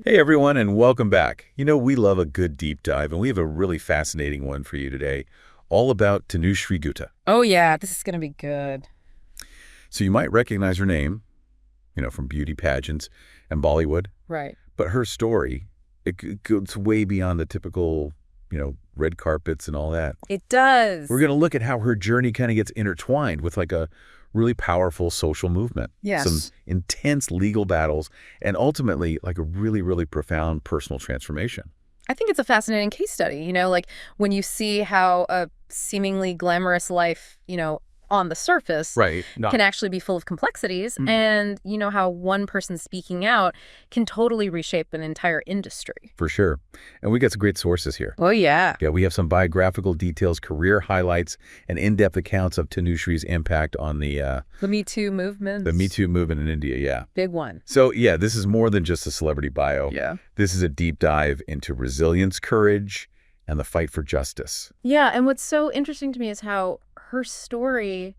Hey everyone, and welcome back. We love a good deep dive, and we have a really fascinating one for you today, all about Tanushree Dutta. Oh, yeah, this is going to be good. So you might recognize her name, from beauty pageants and Bollywood. Right. But her story, it goes way beyond the typical, red carpets and all that. It does. We're going to look at how her journey kind of gets intertwined with like a really powerful social movement. Yes. Some intense legal battles, and ultimately like a really, really profound personal transformation. I think it's a fascinating case study, like when you see how a seemingly glamorous life, on the surface can actually be full of complexities, and how one person speaking out can totally reshape an entire industry. For sure. And we got some great sources here. Oh, yeah. Yeah, we have some biographical details, career highlights, and in-depth accounts of Tanushree's impact on the Me Too movement. The Me Too movement in India, yeah. Big one. So, yeah, this is more than just a celebrity bio. Yeah. This is a deep dive into resilience, courage, and the fight for justice. Yeah, and what's so interesting to me is how her story,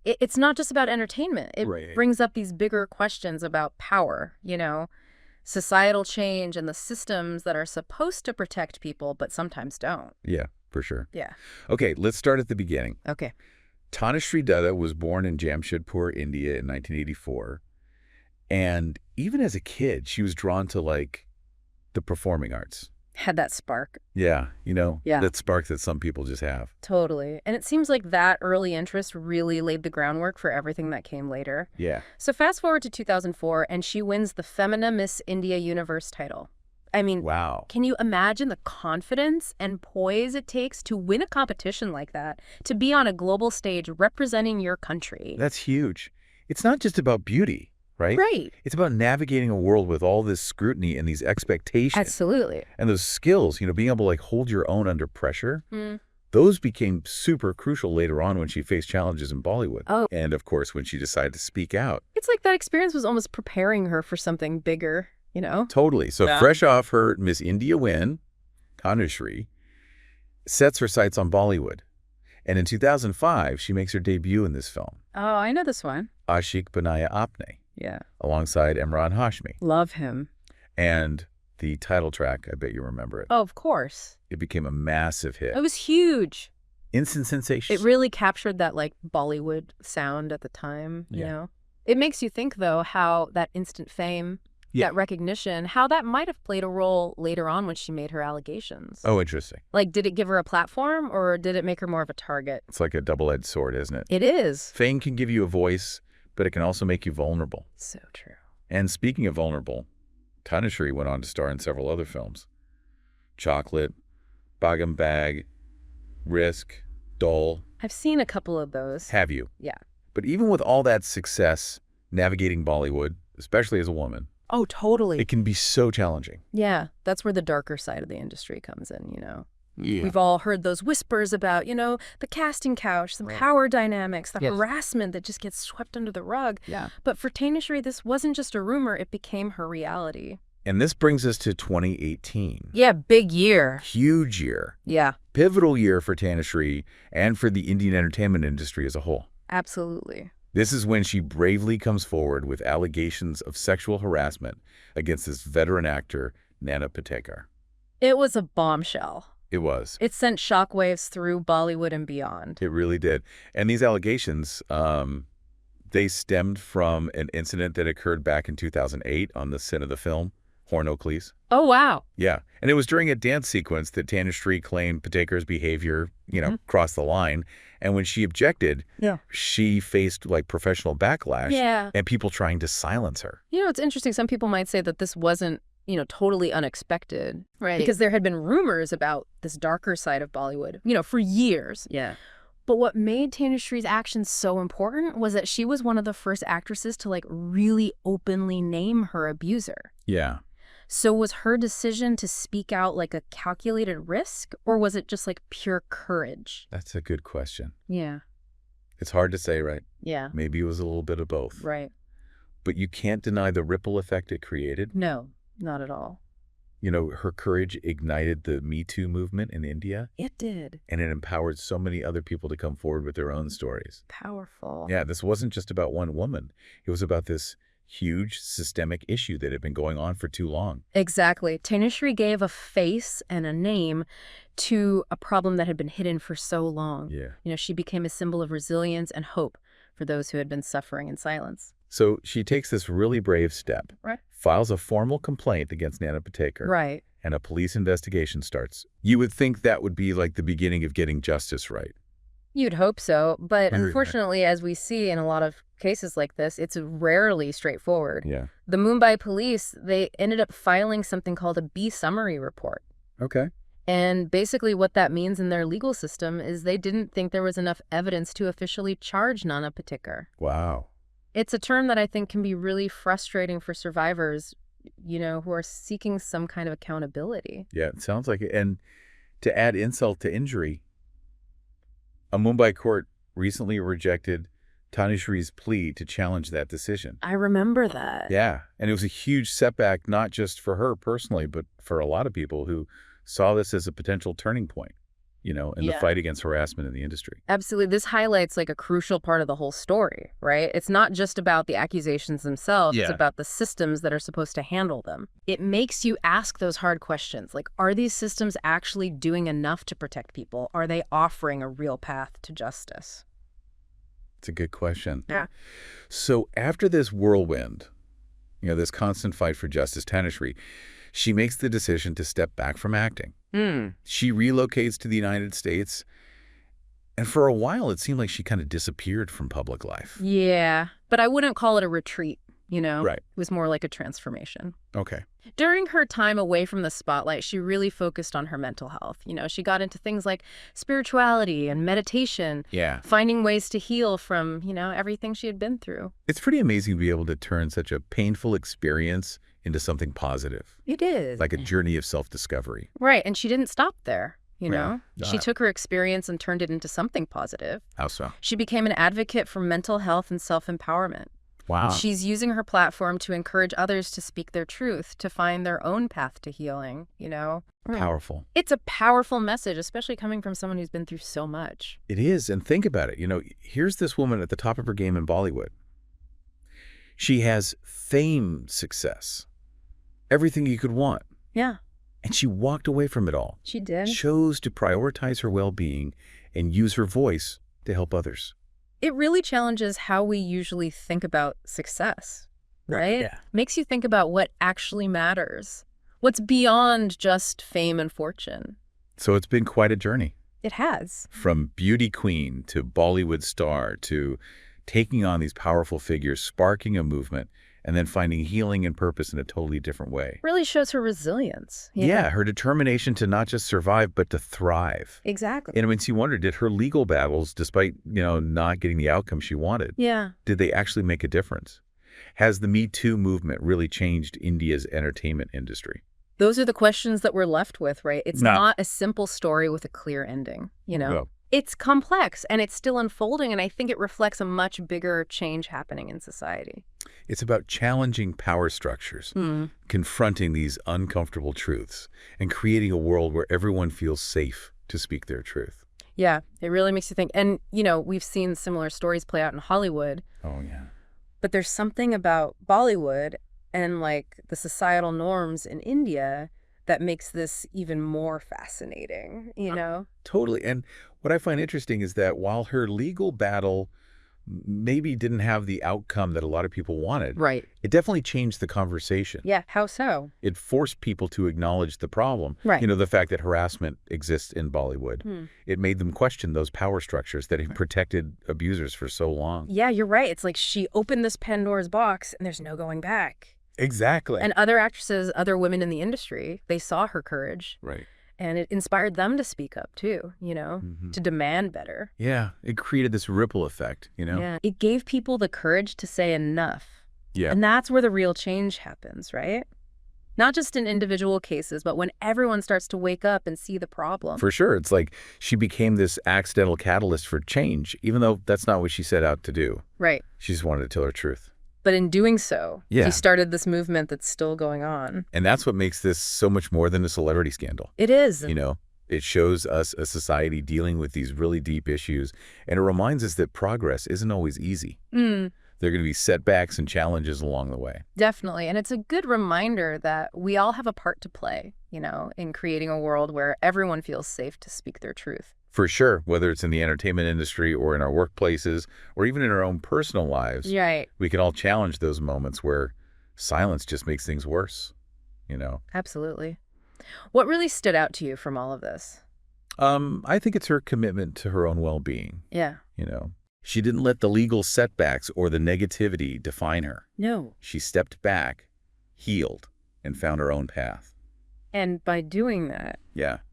it's not just about entertainment. It brings up these bigger questions about power, societal change and the systems that are supposed to protect people but sometimes don't. Yeah, for sure. Yeah. Okay, let's start at the beginning. Okay. Tanushree Dutta was born in Jamshedpur, India in 1984. And even as a kid, she was drawn to the performing arts. Had that spark. Yeah, that spark that some people just have. Totally. And it seems like that early interest really laid the groundwork for everything that came later. Yeah. So fast forward to 2004, and she wins the Femina Miss India Universe title. I mean, wow. Can you imagine the confidence and poise it takes to win a competition like that, to be on a global stage representing your country? That's huge. It's not just about beauty. Right? Right. It's about navigating a world with all this scrutiny and these expectations. Absolutely. And those skills, being able to hold your own under pressure, those became super crucial later on when she faced challenges in Bollywood. Oh. And of course, when she decided to speak out. It's like that experience was almost preparing her for something bigger, Totally. So fresh off her Miss India win, Tanushree sets her sights on Bollywood. And in 2005, she makes her debut in this film. Oh, I know this one. Aashik Banaya Aapne. Yeah. Alongside Imran Hashmi. Love him. And the title track, I bet you remember it. Oh, of course. It became a massive hit. It was huge. Instant sensation. It really captured that Bollywood sound at the time, you know? It makes you think, though, how that instant fame, that recognition, how that might have played a role later on when she made her allegations. Oh, interesting. Did it give her a platform, or did it make her more of a target? It's like a double-edged sword, isn't it? It is. Fame can give you a voice, but it can also make you vulnerable. So true. And speaking of vulnerable, Tanushree went on to star in several other films. Chocolate, Bhagam Bag, Risk, Doll. I've seen a couple of those. Have you? Yeah. But even with all that success, navigating Bollywood, especially as a woman. Oh, totally. It can be so challenging. Yeah, that's where the darker side of the industry comes in, Yeah. We've all heard those whispers about, the casting couch, the power dynamics, the harassment that just gets swept under the rug. Yeah. But for Tanushree, this wasn't just a rumor, it became her reality. And this brings us to 2018. Yeah, big year. Huge year. Yeah. Pivotal year for Tanushree and for the Indian entertainment industry as a whole. Absolutely. This is when she bravely comes forward with allegations of sexual harassment against this veteran actor, Nana Patekar. It was a bombshell. It was. It sent shockwaves through Bollywood and beyond. It really did. And these allegations, they stemmed from an incident that occurred back in 2008 on the set of the film, Hornocles. Oh, wow. Yeah. And it was during a dance sequence that Tanushree claimed Patekar's behavior, crossed the line. And when she objected, she faced professional backlash and people trying to silence her. It's interesting. Some people might say that this wasn't, totally unexpected. Right. Because there had been rumors about this darker side of Bollywood, for years. Yeah. But what made Tanushree's actions so important was that she was one of the first actresses to really openly name her abuser. Yeah. So was her decision to speak out a calculated risk, or was it just pure courage? That's a good question. Yeah. It's hard to say, right? Yeah. Maybe it was a little bit of both. Right. But you can't deny the ripple effect it created. No, not at all. Her courage ignited the Me Too movement in India. It did. And it empowered so many other people to come forward with their own stories. Powerful. Yeah, this wasn't just about one woman. It was about this huge systemic issue that had been going on for too long. Exactly. Tanushree gave a face and a name to a problem that had been hidden for so long. Yeah. She became a symbol of resilience and hope for those who had been suffering in silence. So she takes this really brave step, right, files a formal complaint against Nana Patekar, right, and a police investigation starts. You would think that would be like the beginning of getting justice, right? You'd hope so, but unfortunately, as we see in a lot of cases like this, it's rarely straightforward. Yeah. The Mumbai police, they ended up filing something called a B summary report. Okay. And basically what that means in their legal system is they didn't think there was enough evidence to officially charge Nana Patekar. Wow. It's a term that I think can be really frustrating for survivors, who are seeking some kind of accountability. Yeah, it sounds like it. And to add insult to injury, a Mumbai court recently rejected Tanushree's plea to challenge that decision. I remember that. Yeah, and it was a huge setback, not just for her personally, but for a lot of people who saw this as a potential turning point, in the fight against harassment in the industry. Absolutely. This highlights like a crucial part of the whole story, right? It's not just about the accusations themselves. It's about the systems that are supposed to handle them. It makes you ask those hard questions. Like, are these systems actually doing enough to protect people? Are they offering a real path to justice? It's a good question. Yeah. So after this whirlwind, this constant fight for justice, Tanushree, she makes the decision to step back from acting. She relocates to the United States, and for a while it seemed like she kind of disappeared from public life. Yeah, but I wouldn't call it a retreat, Right. It was more like a transformation. Okay. During her time away from the spotlight, she really focused on her mental health. She got into things like spirituality and meditation. Yeah. Finding ways to heal from, everything she had been through. It's pretty amazing to be able to turn such a painful experience into something positive. It is. Like a journey of self-discovery. Right, and she didn't stop there. Yeah. She took her experience and turned it into something positive. How so? She became an advocate for mental health and self-empowerment. Wow. She's using her platform to encourage others to speak their truth, to find their own path to healing, Powerful. It's a powerful message, especially coming from someone who's been through so much. It is, and think about it. Here's this woman at the top of her game in Bollywood. She has fame, success, everything you could want. Yeah. And she walked away from it all. She did. Chose to prioritize her well-being and use her voice to help others. It really challenges how we usually think about success, right? Yeah. Makes you think about what actually matters, what's beyond just fame and fortune. So it's been quite a journey. It has. From beauty queen to Bollywood star to taking on these powerful figures, sparking a movement, and then finding healing and purpose in a totally different way. Really shows her resilience. Yeah, her determination to not just survive, but to thrive. Exactly. And I mean, she wondered, did her legal battles, despite, not getting the outcome she wanted, did they actually make a difference? Has the Me Too movement really changed India's entertainment industry? Those are the questions that we're left with, right? It's not a simple story with a clear ending, No. It's complex and it's still unfolding, and I think it reflects a much bigger change happening in society. It's about challenging power structures, confronting these uncomfortable truths, and creating a world where everyone feels safe to speak their truth. Yeah, it really makes you think. And, we've seen similar stories play out in Hollywood. Oh, yeah. But there's something about Bollywood and, the societal norms in India that makes this even more fascinating, Totally. And what I find interesting is that while her legal battle maybe didn't have the outcome that a lot of people wanted, right, it definitely changed the conversation. Yeah, how so? It forced people to acknowledge the problem. Right. The fact that harassment exists in Bollywood. It made them question those power structures that have protected abusers for so long. Yeah, you're right. It's like she opened this Pandora's box and there's no going back. Exactly. And other actresses, other women in the industry, they saw her courage. Right. And it inspired them to speak up too, to demand better. Yeah, it created this ripple effect, Yeah, it gave people the courage to say enough. Yeah. And that's where the real change happens, right? Not just in individual cases, but when everyone starts to wake up and see the problem. For sure. It's like she became this accidental catalyst for change, even though that's not what she set out to do. Right. She just wanted to tell her truth. But in doing so, he started this movement that's still going on. And that's what makes this so much more than a celebrity scandal. It is. It shows us a society dealing with these really deep issues, and it reminds us that progress isn't always easy. There are going to be setbacks and challenges along the way. Definitely. And it's a good reminder that we all have a part to play, in creating a world where everyone feels safe to speak their truth. For sure, whether it's in the entertainment industry or in our workplaces or even in our own personal lives, we can all challenge those moments where silence just makes things worse, Absolutely. What really stood out to you from all of this? I think it's her commitment to her own well-being. Yeah. She didn't let the legal setbacks or the negativity define her. No. She stepped back, healed, and found her own path. And by doing that,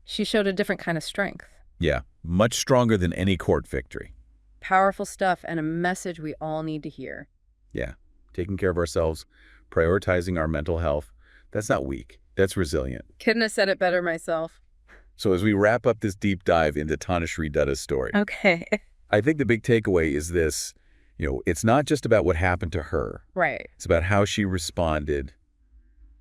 she showed a different kind of strength. Yeah, much stronger than any court victory. Powerful stuff and a message we all need to hear. Yeah, taking care of ourselves, prioritizing our mental health, that's not weak, that's resilient. Couldn't have said it better myself. So as we wrap up this deep dive into Tanushree Dutta's story, okay, I think the big takeaway is this, it's not just about what happened to her. Right. It's about how she responded,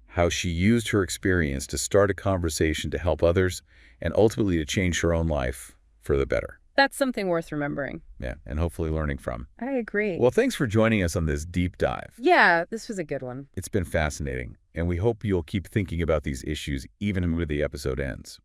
how she used her experience to start a conversation to help others, and ultimately to change her own life for the better. That's something worth remembering. Yeah, and hopefully learning from. I agree. Well, thanks for joining us on this deep dive. Yeah, this was a good one. It's been fascinating, and we hope you'll keep thinking about these issues even when the episode ends.